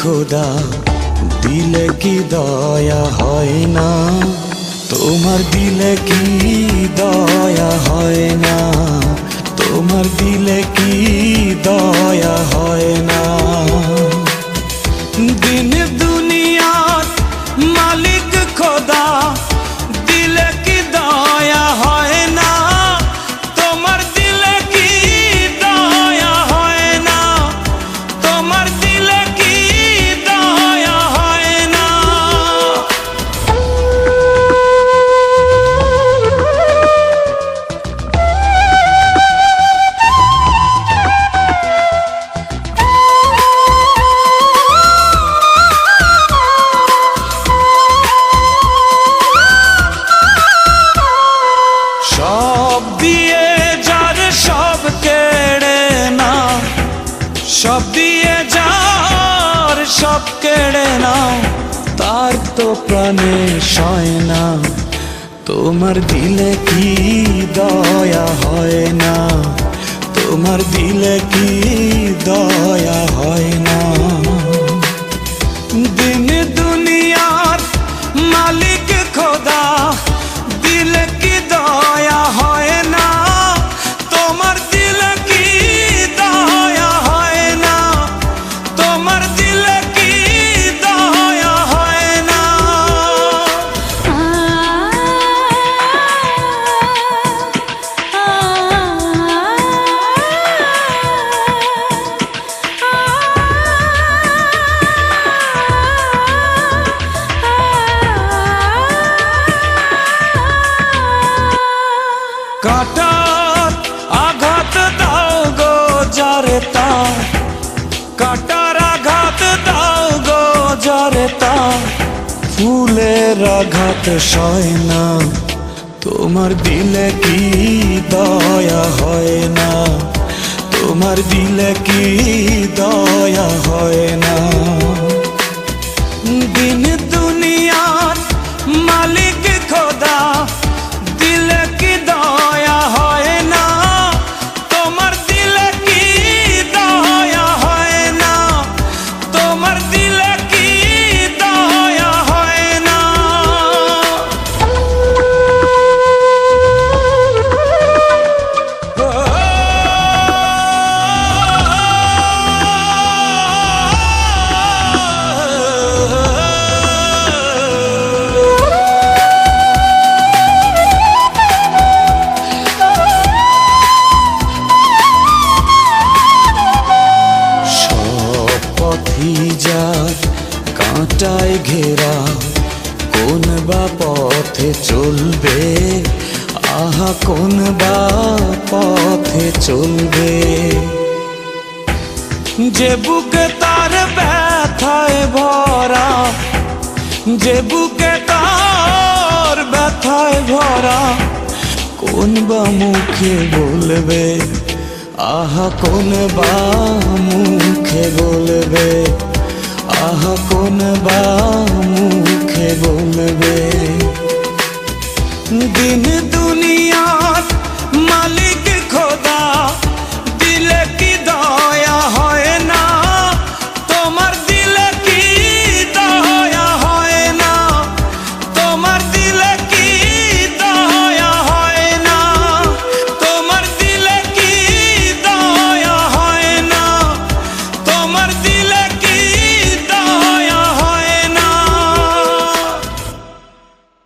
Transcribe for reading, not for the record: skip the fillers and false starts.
খোদা দিলে কি দয়া হয় না, তোমার দিলে কি দয়া হয় না, তোমার দিলে কি দয়া হয় না। দিন দুনিয়ার মালিক খোদা দিলে কি দয়া হয় না, তোমার দিলে কি দয়া হয় না, তোমার দিলে কি দয়া হয় না। সব দিয়ে যার সব কেড়ে নাও, সব দিয়ে যার সব কেড়ে নাও, তার তো প্রাণে সয় না, তোমার দিলে কি দয়া হয় না, তোমার দিলে কি দয়া হয় না। দিন দুনিয়ার মালিক খোদা দিলে কি দয়া হয় না, তোমার দিলে কি দয়া হয় না, তোমার দিলে কি দয়া হয় না। কাটার আঘাত দাও গো যারে তার, কাটার আঘাত দাও গো যারে তার, ফুলের আঘাত সয় না, তোমার দিলে কি দয়া হয় না, তোমার দিলে কি দয়া হয় না। দিন দুনিয়ার মালিক খোদা দিলে কি দয়া হয় না, তোমার দিলে কি দয়া হয় না, তোমার দিলে কি দয়া হয় না। যার কাঁটায় ঘেরা কোন বা পথে চলবে, আহা কোন বা পথে চলবে। যে বুকে তার ব্যথায় ভরা, যে বুকে তার ব্যথায় ভরা, কোন বা মুখে বলবে, আহা কোন বা মুখে বলবে, আহা কোন বা মুখে বলবে। দিন দুনিয়ার